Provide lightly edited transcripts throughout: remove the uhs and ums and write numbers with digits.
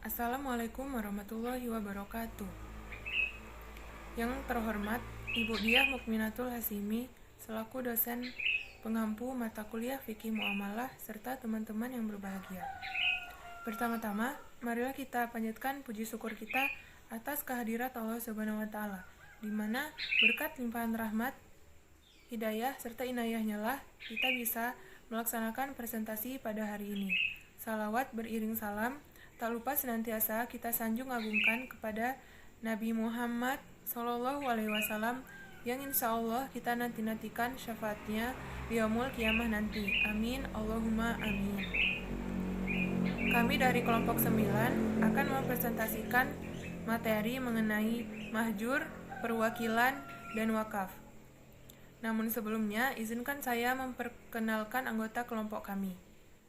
Assalamualaikum warahmatullahi wabarakatuh. Yang terhormat Ibu Diah Mukminatul Hasimi selaku dosen pengampu mata kuliah Fikih Muamalah serta teman-teman yang berbahagia. Pertama-tama, marilah kita panjatkan puji syukur kita atas kehadirat Allah Subhanahu wa taala, di mana berkat limpahan rahmat, hidayah serta inayahnya lah kita bisa melaksanakan presentasi pada hari ini. Salawat beriring salam tak lupa senantiasa kita sanjung agungkan kepada Nabi Muhammad Sallallahu Alaihi Wasallam yang insya Allah kita nanti-nantikan syafaatnya di yaumul kiamah nanti. Amin, Allahumma amin. Kami dari kelompok 9 akan mempresentasikan materi mengenai mahjur, perwakilan, dan wakaf. Namun sebelumnya, izinkan saya memperkenalkan anggota kelompok kami.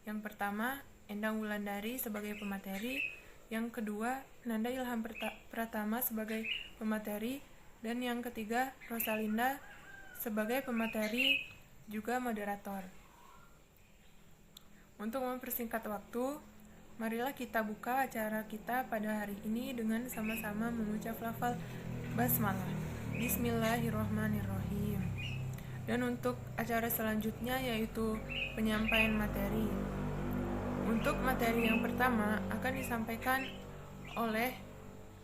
Yang pertama, Endang Wulandari sebagai pemateri, yang kedua, Nanda Ilham Pratama sebagai pemateri, dan yang ketiga, Rosalinda sebagai pemateri juga moderator. Untuk mempersingkat waktu, marilah kita buka acara kita pada hari ini dengan sama-sama mengucap lafal basmalah. Bismillahirrahmanirrahim. Dan untuk acara selanjutnya yaitu penyampaian materi. Untuk materi yang pertama akan disampaikan oleh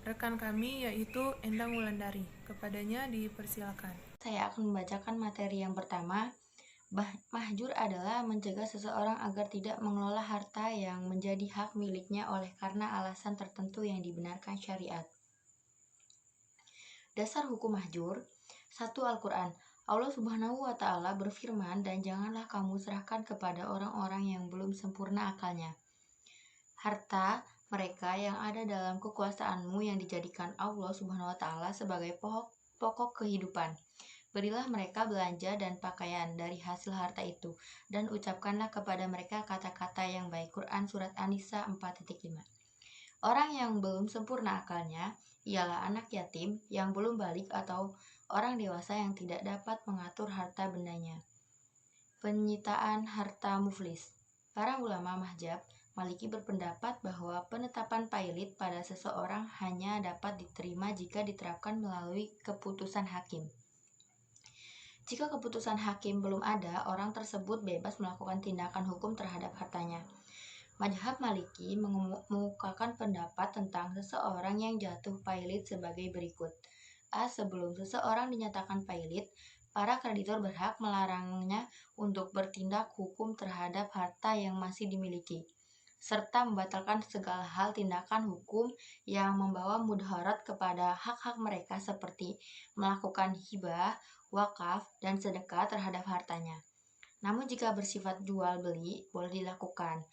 rekan kami yaitu Endang Wulandari. Kepadanya dipersilakan. Saya akan membacakan materi yang pertama. Mahjur adalah mencegah seseorang agar tidak mengelola harta yang menjadi hak miliknya oleh karena alasan tertentu yang dibenarkan syariat. Dasar hukum mahjur. 1. Al-Quran. Allah Subhanahu wa Ta'ala berfirman, dan janganlah kamu serahkan kepada orang-orang yang belum sempurna akalnya harta mereka yang ada dalam kekuasaanmu yang dijadikan Allah Subhanahu wa Ta'ala sebagai pokok kehidupan. Berilah mereka belanja dan pakaian dari hasil harta itu, dan ucapkanlah kepada mereka kata-kata yang baik. Quran Surat An-Nisa 4.5. Orang yang belum sempurna akalnya ialah anak yatim yang belum balik atau orang dewasa yang tidak dapat mengatur harta bendanya. Penyitaan harta muflis. Para ulama mazhab Maliki berpendapat bahwa penetapan pailit pada seseorang hanya dapat diterima jika diterapkan melalui keputusan hakim. Jika keputusan hakim belum ada, orang tersebut bebas melakukan tindakan hukum terhadap hartanya. Mazhab Maliki mengemukakan pendapat tentang seseorang yang jatuh pailit sebagai berikut. A. Sebelum seseorang dinyatakan pailit, para kreditor berhak melarangnya untuk bertindak hukum terhadap harta yang masih dimiliki, serta membatalkan segala hal tindakan hukum yang membawa mudharat kepada hak-hak mereka seperti melakukan hibah, wakaf, dan sedekah terhadap hartanya. Namun jika bersifat jual beli, boleh dilakukan.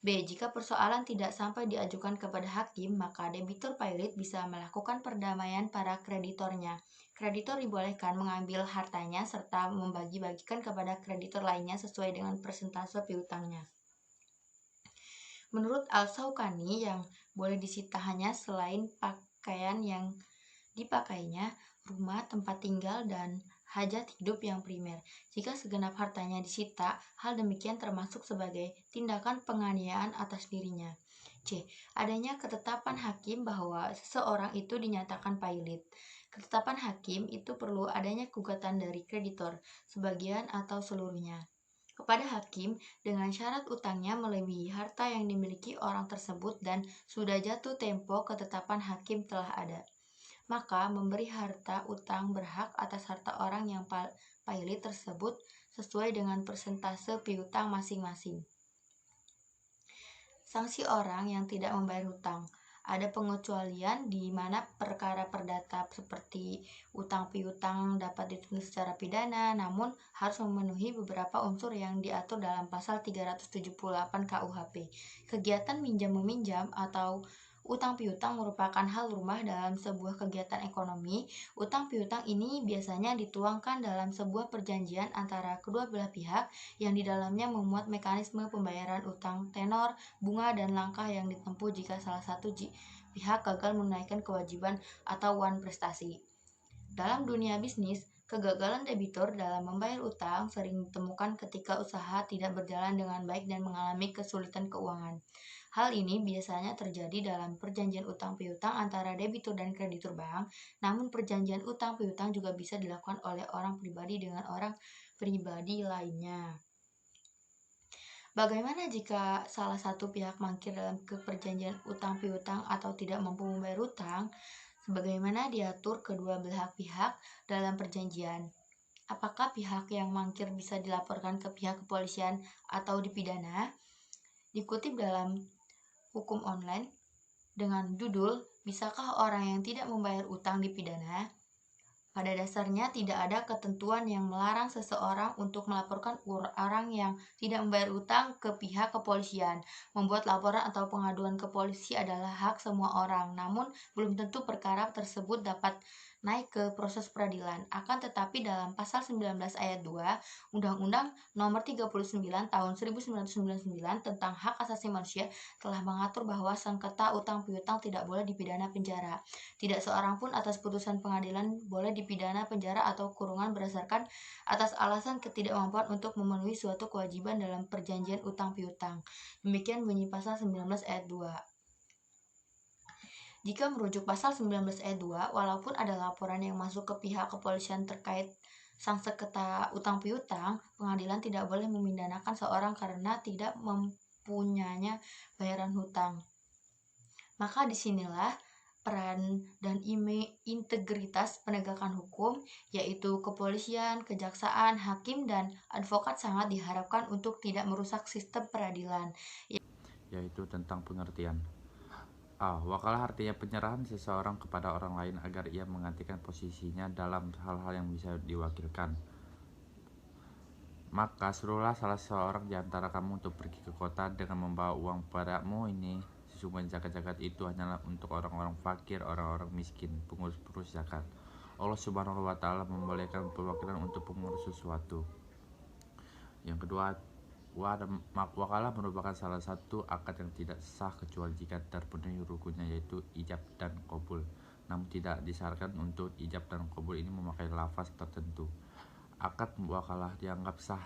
B. Jika persoalan tidak sampai diajukan kepada hakim, maka debitur pailit bisa melakukan perdamaian para kreditornya. Kreditor dibolehkan mengambil hartanya serta membagi-bagikan kepada kreditor lainnya sesuai dengan persentase piutangnya. Menurut Al-Syaukani, yang boleh disita hanya selain pakaian yang dipakainya, rumah, tempat tinggal, dan hajat hidup yang primer. Jika segenap hartanya disita, hal demikian termasuk sebagai tindakan penganiayaan atas dirinya. C. Adanya ketetapan hakim bahwa seseorang itu dinyatakan pailit. Ketetapan hakim itu perlu adanya gugatan dari kreditor, sebagian atau seluruhnya, kepada hakim dengan syarat utangnya melebihi harta yang dimiliki orang tersebut dan sudah jatuh tempo ketetapan hakim telah ada. Maka memberi harta utang berhak atas harta orang yang pailit tersebut sesuai dengan persentase piutang masing-masing. Sanksi orang yang tidak membayar hutang. Ada pengecualian di mana perkara perdata seperti utang piutang dapat dituntut secara pidana, namun harus memenuhi beberapa unsur yang diatur dalam pasal 378 KUHP. Kegiatan minjam-meminjam atau utang piutang merupakan hal rumah dalam sebuah kegiatan ekonomi. Utang piutang ini biasanya dituangkan dalam sebuah perjanjian antara kedua belah pihak yang di dalamnya memuat mekanisme pembayaran utang, tenor, bunga, dan langkah yang ditempuh jika salah satu pihak gagal menunaikan kewajiban atau wan prestasi. Dalam dunia bisnis, Kegagalan debitur dalam membayar utang sering ditemukan ketika usaha tidak berjalan dengan baik dan mengalami kesulitan keuangan. Hal ini biasanya terjadi dalam perjanjian utang piutang antara debitur dan kreditur bank, namun perjanjian utang piutang juga bisa dilakukan oleh orang pribadi dengan orang pribadi lainnya. Bagaimana jika salah satu pihak mangkir dalam perjanjian utang piutang atau tidak mampu membayar utang, sebagaimana diatur kedua belah pihak dalam perjanjian? Apakah pihak yang mangkir bisa dilaporkan ke pihak kepolisian atau dipidana? Dikutip dalam hukum online dengan judul "Bisakah orang yang tidak membayar utang dipidana?" Pada dasarnya tidak ada ketentuan yang melarang seseorang untuk melaporkan orang yang tidak membayar utang ke pihak kepolisian. Membuat laporan atau pengaduan ke polisi adalah hak semua orang, namun belum tentu perkara tersebut dapat naik ke proses peradilan. Akan tetapi dalam pasal 19 ayat 2 Undang-Undang Nomor 39 Tahun 1999 tentang Hak Asasi Manusia telah mengatur bahwa sengketa utang piutang tidak boleh dipidana penjara. Tidak seorang pun atas putusan pengadilan boleh dipidana penjara atau kurungan berdasarkan atas alasan ketidakmampuan untuk memenuhi suatu kewajiban dalam perjanjian utang piutang. Demikian bunyi pasal 19 ayat 2. Jika merujuk pasal 19 ayat 2, walaupun ada laporan yang masuk ke pihak kepolisian terkait sang sengketa utang piutang, pengadilan tidak boleh memidanakan seorang karena tidak mempunyanya bayaran hutang. Maka disinilah peran dan integritas penegakan hukum, yaitu kepolisian, kejaksaan, hakim, dan advokat sangat diharapkan untuk tidak merusak sistem peradilan. Yaitu tentang pengertian. Wakalah artinya penyerahan seseorang kepada orang lain agar ia menggantikan posisinya dalam hal-hal yang bisa diwakilkan. Maka suruhlah salah seorang di antara kamu untuk pergi ke kota dengan membawa uang padamu ini. Sesungguhnya zakat-zakat itu hanyalah untuk orang-orang fakir, orang-orang miskin, pengurus-pengurus zakat. Allah Subhanahu wa Ta'ala membolehkan perwakilan untuk pengurus sesuatu. Yang kedua, wakalah merupakan salah satu akad yang tidak sah kecuali jika terpenuhi rukunnya, yaitu ijab dan qabul. Namun tidak disarankan untuk ijab dan qabul ini memakai lafaz tertentu. Akad wakalah dianggap sah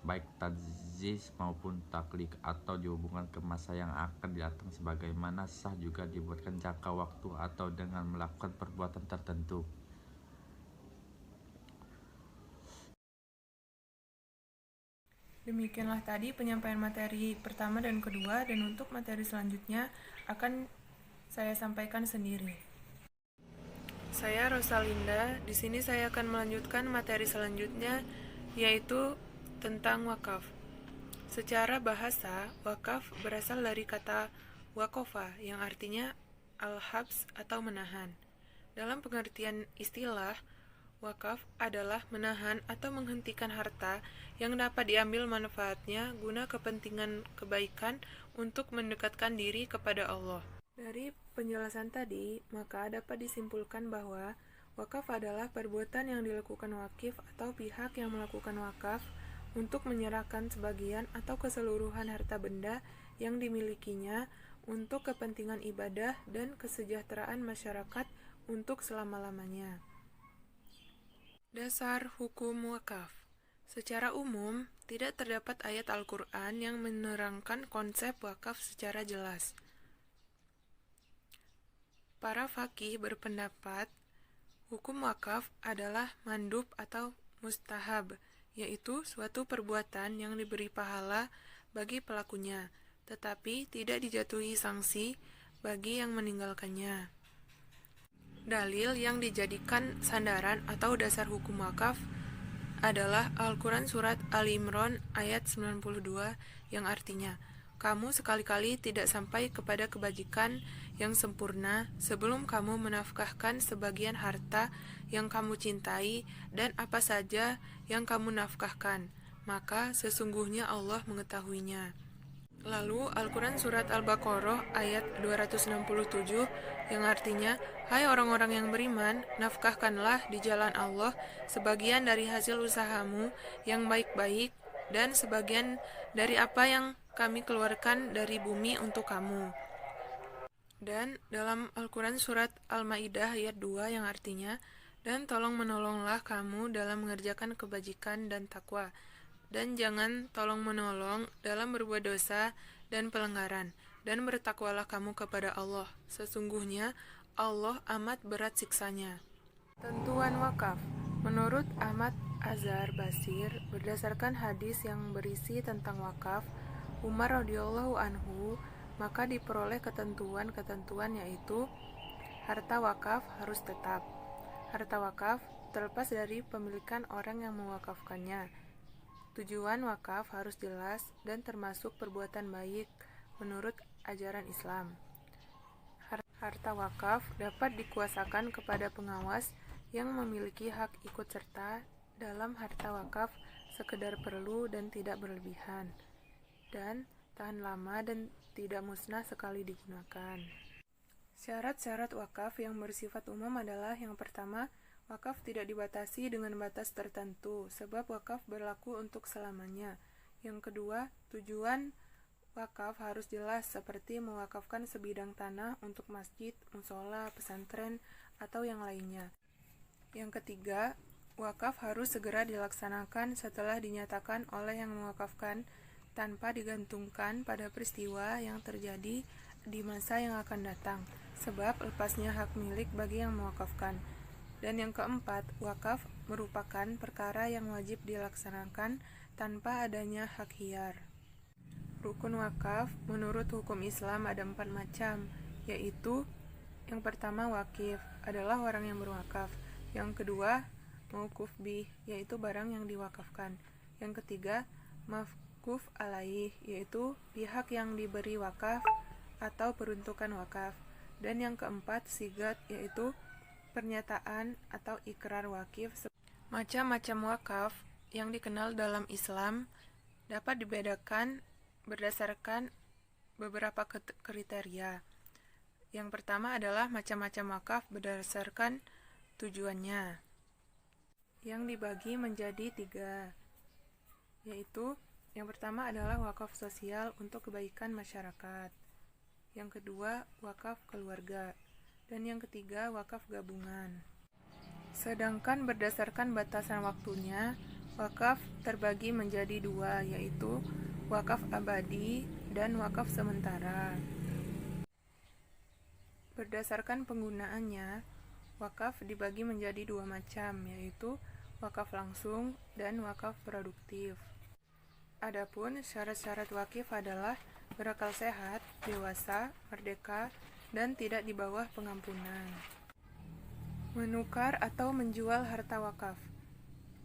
baik tajziz maupun taklik atau dihubungkan ke masa yang akan datang, sebagaimana sah juga dibuatkan jangka waktu atau dengan melakukan perbuatan tertentu. Demikianlah tadi penyampaian materi pertama dan kedua, dan untuk materi selanjutnya akan saya sampaikan sendiri. Saya Rosalinda. Di sini saya akan melanjutkan materi selanjutnya, yaitu tentang wakaf. Secara bahasa, wakaf berasal dari kata wakofa yang artinya al-habs atau menahan. Dalam pengertian istilah, wakaf adalah menahan atau menghentikan harta yang dapat diambil manfaatnya guna kepentingan kebaikan untuk mendekatkan diri kepada Allah. Dari penjelasan tadi, maka dapat disimpulkan bahwa wakaf adalah perbuatan yang dilakukan wakif atau pihak yang melakukan wakaf untuk menyerahkan sebagian atau keseluruhan harta benda yang dimilikinya untuk kepentingan ibadah dan kesejahteraan masyarakat untuk selama-lamanya. Dasar hukum wakaf. Secara umum, tidak terdapat ayat Al-Quran yang menerangkan konsep wakaf secara jelas. Para faqih berpendapat, hukum wakaf adalah mandub atau mustahab, yaitu suatu perbuatan yang diberi pahala bagi pelakunya, tetapi tidak dijatuhi sanksi bagi yang meninggalkannya. Dalil yang dijadikan sandaran atau dasar hukum wakaf adalah Al-Quran Surat Al-Imran ayat 92 yang artinya, kamu sekali-kali tidak sampai kepada kebajikan yang sempurna sebelum kamu menafkahkan sebagian harta yang kamu cintai dan apa saja yang kamu nafkahkan, maka sesungguhnya Allah mengetahuinya. Lalu Al-Quran Surat Al-Baqarah ayat 267 yang artinya, hai orang-orang yang beriman, nafkahkanlah di jalan Allah sebagian dari hasil usahamu yang baik-baik dan sebagian dari apa yang kami keluarkan dari bumi untuk kamu. Dan dalam Al-Quran Surat Al-Ma'idah ayat 2 yang artinya, Dan tolong-menolonglah kamu dalam mengerjakan kebajikan dan takwa, dan jangan tolong-menolong dalam berbuat dosa dan pelanggaran, dan bertakwalah kamu kepada Allah. Sesungguhnya Allah amat berat siksanya. Tentuan wakaf. Menurut Ahmad Azhar Basir, berdasarkan hadis yang berisi tentang wakaf Umar radhiyallahu anhu, maka diperoleh ketentuan-ketentuan, yaitu harta wakaf harus tetap. Harta wakaf terlepas dari pemilikan orang yang mewakafkannya. Tujuan wakaf harus jelas dan termasuk perbuatan baik menurut ajaran Islam. Harta wakaf dapat dikuasakan kepada pengawas yang memiliki hak ikut serta dalam harta wakaf sekedar perlu dan tidak berlebihan, dan tahan lama dan tidak musnah sekali digunakan. Syarat-syarat wakaf yang bersifat umum adalah: yang pertama, wakaf tidak dibatasi dengan batas tertentu, sebab wakaf berlaku untuk selamanya. Yang kedua, tujuan wakaf harus jelas, seperti mewakafkan sebidang tanah untuk masjid, musola, pesantren, atau yang lainnya. Yang ketiga, wakaf harus segera dilaksanakan setelah dinyatakan oleh yang mewakafkan, tanpa digantungkan pada peristiwa yang terjadi di masa yang akan datang, sebab lepasnya hak milik bagi yang mewakafkan. Dan yang keempat, wakaf merupakan perkara yang wajib dilaksanakan tanpa adanya hak hiyar. Rukun wakaf menurut hukum Islam ada 4 macam, yaitu: yang pertama, wakif adalah orang yang berwakaf. Yang kedua, mauquf bih, yaitu barang yang diwakafkan. Yang ketiga, mafkuf alaih, yaitu pihak yang diberi wakaf atau peruntukan wakaf. Dan yang keempat, sigat, yaitu pernyataan atau ikrar wakif. Macam-macam wakaf yang dikenal dalam Islam dapat dibedakan berdasarkan beberapa kriteria. Yang pertama adalah macam-macam wakaf berdasarkan tujuannya, yang dibagi menjadi 3, yaitu: yang pertama adalah wakaf sosial untuk kebaikan masyarakat, yang kedua wakaf keluarga, dan yang ketiga wakaf gabungan. Sedangkan berdasarkan batasan waktunya, wakaf terbagi menjadi 2, yaitu wakaf abadi dan wakaf sementara. Berdasarkan penggunaannya, wakaf dibagi menjadi 2 macam, yaitu wakaf langsung dan wakaf produktif. Adapun syarat-syarat wakif adalah berakal sehat, dewasa, merdeka, dan tidak di bawah pengampunan. Menukar atau menjual harta wakaf.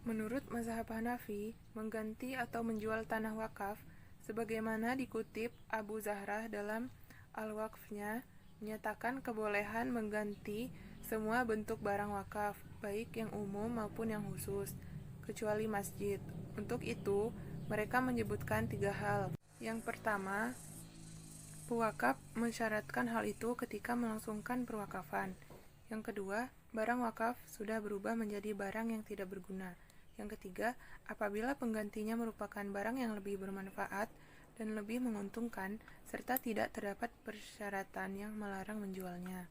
Menurut mazhab Hanafi, mengganti atau menjual tanah wakaf, sebagaimana dikutip Abu Zahrah dalam Al-Waqfnya, menyatakan kebolehan mengganti semua bentuk barang wakaf, baik yang umum maupun yang khusus, kecuali masjid. Untuk itu, mereka menyebutkan 3 hal. Yang pertama, pewakaf mensyaratkan hal itu ketika melangsungkan perwakafan. Yang kedua, barang wakaf sudah berubah menjadi barang yang tidak berguna. Yang ketiga, apabila penggantinya merupakan barang yang lebih bermanfaat dan lebih menguntungkan, serta tidak terdapat persyaratan yang melarang menjualnya.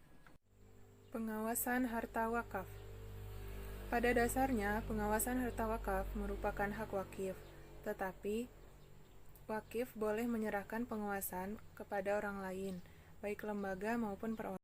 Pengawasan harta wakaf. Pada dasarnya, pengawasan harta wakaf merupakan hak wakif, tetapi wakif boleh menyerahkan pengawasan kepada orang lain, baik lembaga maupun perorangan.